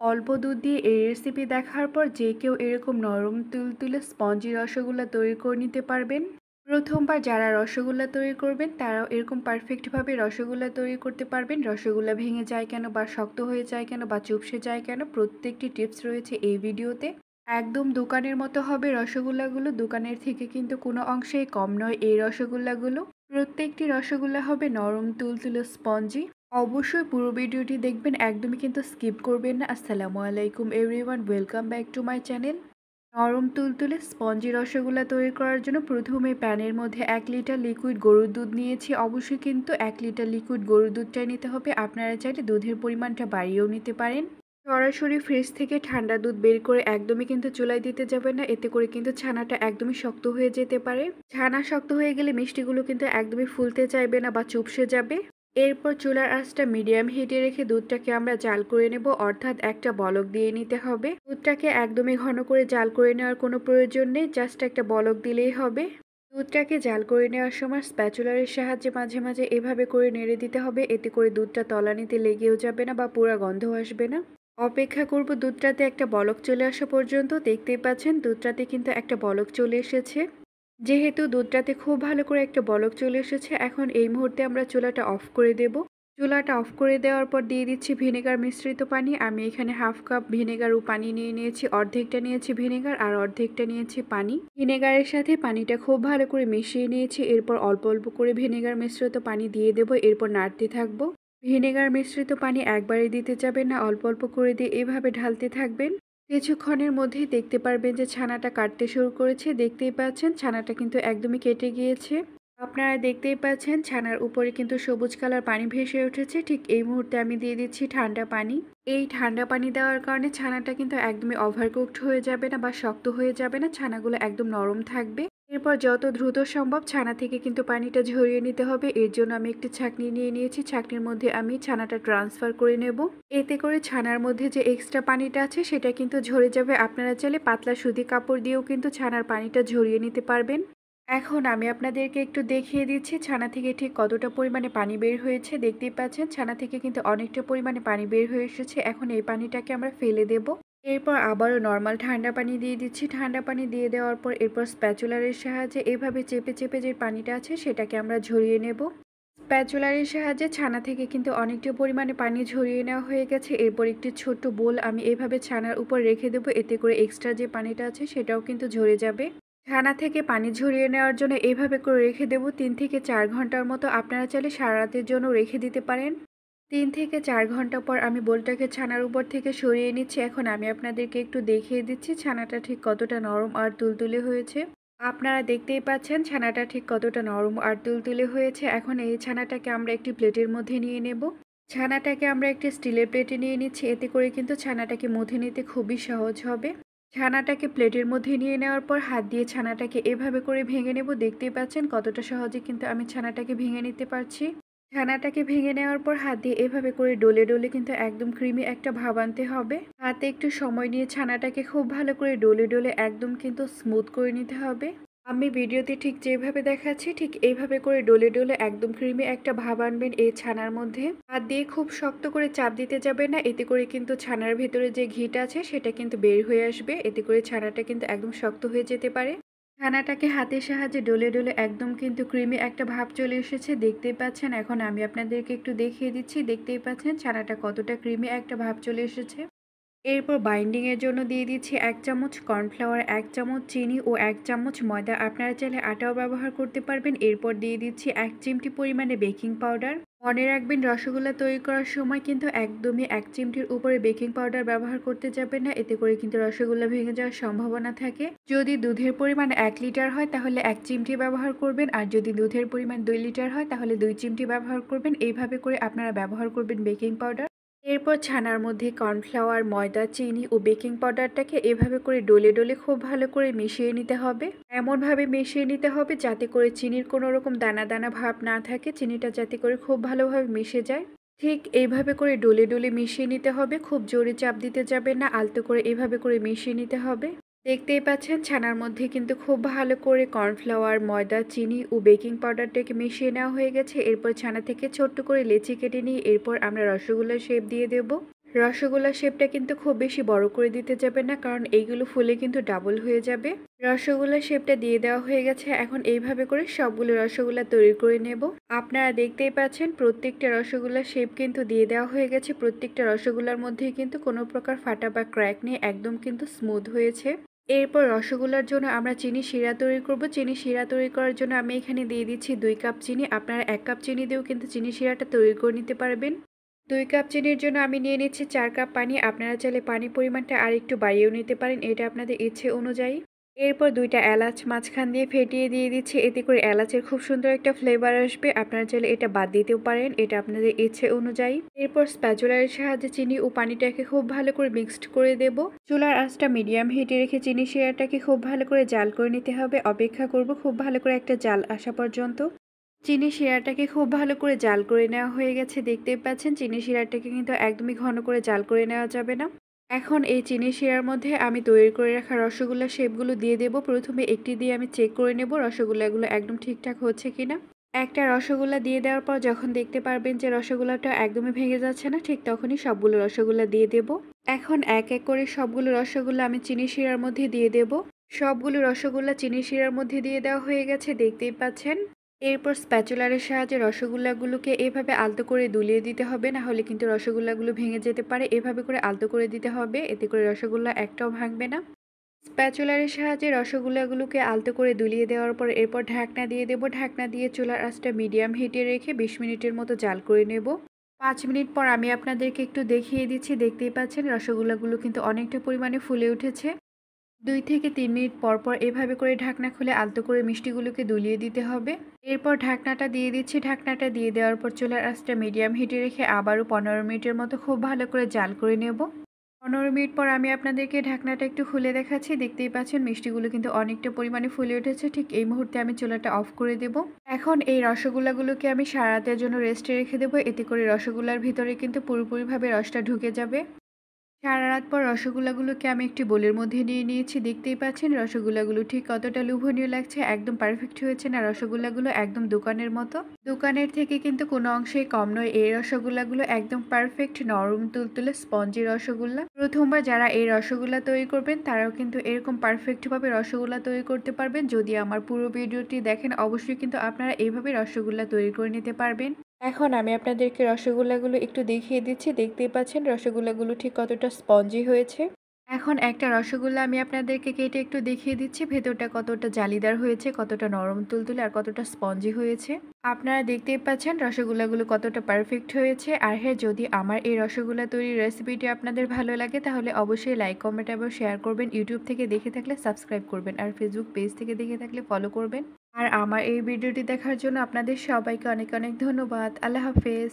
অল্প দুধ দিয়ে এই রেসিপি দেখার পর যে কেউ এরকম নরম তুলতুলে স্পঞ্জি রসগোল্লা তৈরি করে নিতে পারবেন। প্রথমবার যারা রসগোল্লা তৈরি করবেন তারাও এরকম পারফেক্টভাবে রসগোল্লা তৈরি করতে পারবেন। রসগোল্লা ভেঙে যায় কেন বা শক্ত হয়ে যায় কেন বা চুপসে যায় কেন, প্রত্যেকটি টিপস রয়েছে এই ভিডিওতে। একদম দোকানের মতো হবে রসগোল্লাগুলো, দোকানের থেকে কিন্তু কোনো অংশেই কম নয় এই রসগোল্লাগুলো। প্রত্যেকটি রসগোল্লা হবে নরম তুলতুলে স্পঞ্জি। অবশ্যই পুরো ভিডিওটি দেখবেন, একদমই কিন্তু স্কিপ করবেন না। আসসালামু আলাইকুম everyone, welcome back to my channel. নরম তুলতুলে স্পঞ্জি রসগোল্লা তৈরি করার জন্য প্রথমে প্যানের মধ্যে 1 লিটার লিকুইড গরুর দুধ নিয়েছি। অবশ্যই কিন্তু 1 লিটার লিকুইড গরুর দুধটাই নিতে হবে। আপনারা চাইলে দুধের পরিমাণটা বাড়িয়েও নিতে পারেন। সরাসরি ফ্রিজ থেকে ঠান্ডা দুধ বের করে একদমই কিন্তু চুলায় দিতে যাবেন না, এতে করে কিন্তু ছানাটা একদমই শক্ত হয়ে যেতে পারে। ছানা শক্ত হয়ে গেলে মিষ্টিগুলো কিন্তু একদমই ফুলতে চাইবে না বা চুপসে যাবে। এরপর চুলার আঁচটা মিডিয়াম হিটে রেখে দুধটাকে আমরা জাল করে নেব, অর্থাৎ একটা বলক দিয়ে নিতে হবে। দুধটাকে একদমই ঘন করে জাল করে নেওয়ার কোনো প্রয়োজন নেই, জাস্ট একটা বলক দিলেই হবে। দুধটাকে জাল করে নেওয়ার সময় স্প্যাচুলারের সাহায্যে মাঝে মাঝে এভাবে করে নেড়ে দিতে হবে, এতে করে দুধটা তলানিতে লেগেও যাবে না বা পুরা গন্ধ আসবে না। অপেক্ষা করব দুধটাতে একটা বলক চলে আসা পর্যন্ত। দেখতেই পাচ্ছেন দুধটাতে কিন্তু একটা বলক চলে এসেছে। যেহেতু দুধটাতে খুব ভালো করে একটা বলক চলে এসেছে, এখন এই মুহূর্তে আমরা চুলাটা অফ করে দেব। চুলাটা অফ করে দেওয়ার পর দিয়ে দিচ্ছি ভিনেগার মিশ্রিত পানি। আমি এখানে হাফ কাপ ভিনেগার ও পানি নিয়ে নিয়েছি, অর্ধেকটা নিয়েছি ভিনেগার আর অর্ধেকটা নিয়েছি পানি। ভিনেগারের সাথে পানিটা খুব ভালো করে মিশিয়ে নিয়েছি, এরপর অল্প অল্প করে ভিনেগার মিশ্রিত পানি দিয়ে দেব, এরপর নাড়তে থাকবো। ভিনেগার মিশ্রিত পানি একবারে দিতে যাবেন না, অল্প অল্প করে দিয়ে এভাবে ঢালতে থাকবেন। কিছুক্ষণের মধ্যেই দেখতে পারবেন যে ছানাটা কাটতে শুরু করেছে। দেখতেই পাচ্ছেন ছানাটা কিন্তু একদমই কেটে গিয়েছে। আপনারা দেখতেই পাচ্ছেন ছানার উপরে কিন্তু সবুজ কালার পানি ভেসে উঠেছে। ঠিক এই মুহূর্তে আমি দিয়ে দিচ্ছি ঠান্ডা পানি। এই ঠান্ডা পানি দেওয়ার কারণে ছানাটা কিন্তু একদমই ওভারকুকড হয়ে যাবে না বা শক্ত হয়ে যাবে না, ছানাগুলো একদম নরম থাকবে। এরপর যত দ্রুত সম্ভব ছানা থেকে কিন্তু পানিটা ঝরিয়ে নিতে হবে। এর জন্য আমি একটি ছাঁকনি নিয়ে নিয়েছি, ছাঁকনির মধ্যে আমি ছানাটা ট্রান্সফার করে নেব। এতে করে ছানার মধ্যে যে এক্সট্রা পানিটা আছে সেটা কিন্তু ঝরে যাবে। আপনারা চাইলে পাতলা সুতি কাপড় দিয়েও কিন্তু ছানার পানিটা ঝরিয়ে নিতে পারবেন। এখন আমি আপনাদেরকে একটু দেখিয়ে দিচ্ছি ছানা থেকে ঠিক কতটা পরিমাণে পানি বের হয়েছে। দেখতেই পাচ্ছেন ছানা থেকে কিন্তু অনেকটা পরিমাণে পানি বের হয়ে এসেছে। এখন এই পানিটাকে আমরা ফেলে দেব। এরপর আবারও নর্মাল ঠান্ডা পানি দিয়ে দিচ্ছি। ঠান্ডা পানি দিয়ে দেওয়ার পর এরপর স্প্যাচুলারের সাহায্যে এভাবে চেপে চেপে যে পানিটা আছে সেটাকে আমরা ঝরিয়ে নেব। স্প্যাচুলারের সাহায্যে ছানা থেকে কিন্তু অনেকটা পরিমাণে পানি ঝরিয়ে নেওয়া হয়ে গেছে। এরপর একটি ছোট্ট বোল আমি এভাবে ছানার উপর রেখে দেবো, এতে করে এক্সট্রা যে পানিটা আছে সেটাও কিন্তু ঝরে যাবে। ছানা থেকে পানি ঝরিয়ে নেওয়ার জন্য এভাবে করে রেখে দেব 3 থেকে 4 ঘন্টার মতো। আপনারা চাইলে সারা রাতের জন্য রেখে দিতে পারেন। 3 থেকে 4 ঘন্টা পর আমি বোলটাকে ছানার উপর থেকে সরিয়ে নিচ্ছি। এখন আমি আপনাদেরকে একটু দেখিয়ে দিচ্ছি ছানাটা ঠিক কতটা নরম আর তুলতুলে হয়েছে। আপনারা দেখতেই পাচ্ছেন ছানাটা ঠিক কতটা নরম আর তুলতুলে হয়েছে। এখন এই ছানাটাকে আমরা একটি প্লেটের মধ্যে নিয়ে নেব। ছানাটাকে আমরা একটি স্টিলের প্লেটে নিয়ে নিচ্ছি, এতে করে কিন্তু ছানাটাকে মধ্যে নিতে খুবই সহজ হবে। ছানাটাকে প্লেটের মধ্যে নিয়ে নেওয়ার পর হাত দিয়ে ছানাটাকে এভাবে করে ভেঙে নেব। দেখতেই পাচ্ছেন কতটা সহজে কিন্তু আমি ছানাটাকে ভেঙে নিতে পারছি। ছানাটাকে ভেঙে নেওয়ার পর হাত দিয়ে এভাবে করে ডলে ডলে কিন্তু একদম ক্রিমি একটা ভাব আনতে হবে। হাতে একটু সময় নিয়ে ছানাটাকে খুব ভালো করে ডলে ডলে একদম কিন্তু স্মুথ করে নিতে হবে। আমি ভিডিওতে ঠিক যেভাবে দেখাচ্ছি ঠিক এইভাবে করে ডলে ডলে একদম ক্রিমি একটা ভাব আনবেন এই ছানার মধ্যে। হাত দিয়ে খুব শক্ত করে চাপ দিতে যাবেন না, এতে করে কিন্তু ছানার ভেতরে যে ঘিটা আছে সেটা কিন্তু বের হয়ে আসবে, এতে করে ছানাটা কিন্তু একদম শক্ত হয়ে যেতে পারে। ছানাটাকে হাতের সাহায্যে ডলে ডলে একদম কিন্তু ক্রিমি একটা ভাব চলে এসেছে। দেখতেই পাচ্ছেন, এখন আমি আপনাদেরকে একটু দেখিয়ে দিচ্ছি। দেখতেই পাচ্ছেন ছানাটা কতটা ক্রিমি একটা ভাব চলে এসেছে। এরপর বাইন্ডিং এর জন্য দিয়ে দিচ্ছি 1 চামচ কর্নফ্লাওয়ার, 1 চামচ চিনি ও 1 চামচ ময়দা। আপনারা চাইলে আটাও ব্যবহার করতে পারবেন। এরপর দিয়ে দিচ্ছি 1 চিমটি পরিমাণে বেকিং পাউডার। মনে রাখবেন রসগোল্লা তৈরি করার সময় কিন্তু একদমই 1 চিমটির উপরে বেকিং পাউডার ব্যবহার করতে যাবেন না, এতে করে কিন্তু রসগোল্লা ভেঙে যাওয়ার সম্ভাবনা থাকে। যদি দুধের পরিমাণ 1 লিটার হয় তাহলে 1 চিমটি ব্যবহার করবেন, আর যদি দুধের পরিমাণ 2 লিটার হয় তাহলে 2 চিমটি ব্যবহার করবেন। এইভাবে করে আপনারা ব্যবহার করবেন বেকিং পাউডার। এরপর ছানার মধ্যে কর্নফ্লাওয়ার, ময়দা, চিনি ও বেকিং পাউডারটাকে এভাবে করে ডলে ডলে খুব ভালো করে মিশিয়ে নিতে হবে। এমনভাবে মিশিয়ে নিতে হবে যাতে করে চিনির কোনো রকম দানা দানা ভাব না থাকে, চিনিটা যাতে করে খুব ভালোভাবে মিশে যায়। ঠিক এইভাবে করে ডলে ডলে মিশিয়ে নিতে হবে, খুব জোরে চাপ দিতে যাবেন না, আলতো করে এভাবে করে মিশিয়ে নিতে হবে। দেখতেই পাচ্ছেন ছানার মধ্যে কিন্তু খুব ভালো করে কর্নফ্লাওয়ার, ময়দা, চিনি ও বেকিং পাউডারটাকে মিশিয়ে নেওয়া হয়ে গেছে। এরপর ছানা থেকে ছোট্ট করে লেচি কেটে নিয়ে এরপর আমরা রসগোল্লার শেপ দিয়ে দেব। রসগোল্লার শেপটা কিন্তু খুব বেশি বড় করে দিতে যাবে না, কারণ এইগুলো ফুলে কিন্তু ডাবল হয়ে যাবে। রসগোল্লার শেপটা দিয়ে দেওয়া হয়ে গেছে। এখন এইভাবে করে সবগুলো রসগোল্লা তৈরি করে নেব। আপনারা দেখতেই পাচ্ছেন প্রত্যেকটা রসগোল্লার শেপ কিন্তু দিয়ে দেওয়া হয়ে গেছে। প্রত্যেকটা রসগোল্লার মধ্যেই কিন্তু কোনো প্রকার ফাটা বা ক্র্যাক নেই, একদম কিন্তু স্মুথ হয়েছে। এরপর রসগোল্লার জন্য আমরা চিনি শিরা তৈরি করব। চিনি শিরা তৈরি করার জন্য আমি এখানে দিয়ে দিচ্ছি 2 কাপ চিনি। আপনারা 1 কাপ চিনি দিয়েও কিন্তু চিনি শিরাটা তৈরি করে নিতে পারবেন। 2 কাপ চিনির জন্য আমি নিয়ে নিচ্ছি 4 কাপ পানি। আপনারা চাইলে পানির পরিমাণটা আরেকটু বাড়িয়েও নিতে পারেন, এটা আপনাদের ইচ্ছে অনুযায়ী। এরপর 2টা এলাচ মাঝখান দিয়ে ফেটিয়ে দিয়ে দিচ্ছি, এতে করে এলাচের খুব সুন্দর একটা ফ্লেভার আসবে। আপনারা চাইলে এটা বাদ দিতেও পারেন, এটা আপনাদের ইচ্ছে অনুযায়ী। এরপর স্প্যাচুলার সাহায্যে চিনি ও পানিটাকে খুব ভালো করে মিক্সড করে দেব। চুলার আঁচটা মিডিয়াম হিটে রেখে চিনি শিরাটাকে খুব ভালো করে জাল করে নিতে হবে। অপেক্ষা করব খুব ভালো করে একটা জাল আসা পর্যন্ত। চিনি শিরাটাকে খুব ভালো করে জাল করে নেওয়া হয়ে গেছে, দেখতেই পাচ্ছেন। চিনি শিরাটাকে কিন্তু একদমই ঘন করে জাল করে নেওয়া যাবে না। এখন এই চিনি শিরার মধ্যে আমি তৈরি করে রাখা রসগোল্লার শেপগুলো দিয়ে দেব। প্রথমে একটি দিয়ে আমি চেক করে নেব রসগোল্লাগুলো একদম ঠিকঠাক হচ্ছে কিনা। একটা রসগোল্লা দিয়ে দেওয়ার পর যখন দেখতে পারবেন যে রসগোল্লাটা একদমই ভেঙে যাচ্ছে না, ঠিক তখনই সবগুলো রসগোল্লা দিয়ে দেব। এখন এক এক করে সবগুলো রসগোল্লা আমি চিনি শিরার মধ্যে দিয়ে দেব। সবগুলো রসগোল্লা চিনি শিরার মধ্যে দিয়ে দেওয়া হয়ে গেছে, দেখতেই পাচ্ছেন। এরপর স্প্যাচুলারের সাহায্যে রসগোল্লাগুলোকে এভাবে আলতো করে দুলিয়ে দিতে হবে, না হলে কিন্তু রসগোল্লাগুলো ভেঙে যেতে পারে। এভাবে করে আলতো করে দিতে হবে, এতে করে রসগোল্লা একটাও ভাঙবে না। স্প্যাচুলারের সাহায্যে রসগোল্লাগুলোকে আলতো করে দুলিয়ে দেওয়ার পর এরপর ঢাকনা দিয়ে দেব। ঢাকনা দিয়ে চুলার আঁচটা মিডিয়াম হিটে রেখে 20 মিনিটের মতো জাল করে নেব। 5 মিনিট পর আমি আপনাদেরকে একটু দেখিয়ে দিচ্ছি, দেখতেই পাচ্ছেন রসগোল্লাগুলো কিন্তু অনেকটা পরিমাণে ফুলে উঠেছে। 2 থেকে 3 মিনিট পর পর এভাবে করে ঢাকনা খুলে আলতো করে মিষ্টিগুলোকে দুলিয়ে দিতে হবে। এরপর ঢাকনাটা দিয়ে দিচ্ছি। ঢাকনাটা দিয়ে দেওয়ার পর চুলার আঁচটা মিডিয়াম হিটে রেখে আবারও 15 মিনিটের মতো খুব ভালো করে জাল করে নেব। 15 মিনিট পর আমি আপনাদেরকে ঢাকনাটা একটু খুলে দেখাচ্ছি, দেখতেই পাচ্ছেন মিষ্টিগুলো কিন্তু অনেকটা পরিমাণে ফুলে উঠেছে। ঠিক এই মুহূর্তে আমি চুলাটা অফ করে দেব। এখন এই রসগোল্লাগুলোকে আমি সারা রাতের জন্য রেস্টে রেখে দেবো, এতে করে রসগোল্লার ভিতরে কিন্তু পুরোপুরিভাবে রসটা ঢুকে যাবে। সারা রাত পর রসগোল্লাগুলোকে আমি একটি বোলের মধ্যে নিয়ে নিয়েছি, দেখতেই পাচ্ছেন রসগোল্লাগুলো ঠিক কতটা লোভনীয় লাগছে, একদম পারফেক্ট হয়েছে না রসগোল্লাগুলো, একদম দোকানের মতো। দোকানের থেকে কিন্তু কোনো অংশেই কম নয়। এই রসগোল্লাগুলো একদম পারফেক্ট নরম তুলতুলে স্পঞ্জি রসগোল্লা। প্রথমবার যারা এই রসগোল্লা তৈরি করবেন তারাও কিন্তু এরকম পারফেক্টভাবে রসগোল্লা তৈরি করতে পারবেন। যদি আমার পুরো ভিডিওটি দেখেন অবশ্যই কিন্তু আপনারা এইভাবে রসগোল্লা তৈরি করে নিতে পারবেন। এখন আমি আপনাদেরকে রসগোল্লাগুলো একটু দেখিয়ে দিচ্ছি, দেখতেই পাচ্ছেন রসগোল্লাগুলো ঠিক কতটা স্পঞ্জি হয়েছে। এখন একটা রসগোল্লা আমি আপনাদেরকে কেটে একটু দেখিয়ে দিচ্ছি ভেতরটা কতটা জালিদার হয়েছে, কতটা নরম তুলতুলে আর কতটা স্পঞ্জি হয়েছে। আপনারা দেখতেই পাচ্ছেন রসগোল্লাগুলো কতটা পারফেক্ট হয়েছে। আর হ্যাঁ, যদি আমার এই রসগোল্লা তৈরির রেসিপিটি আপনাদের ভালো লাগে তাহলে অবশ্যই লাইক, কমেন্ট এবং শেয়ার করবেন। ইউটিউব থেকে দেখে থাকলে সাবস্ক্রাইব করবেন, আর ফেসবুক পেজ থেকে দেখে থাকলে ফলো করবেন। আর আমার এই ভিডিওটি দেখার জন্য আপনাদের সবাইকে অনেক অনেক ধন্যবাদ। আল্লাহ হাফেজ।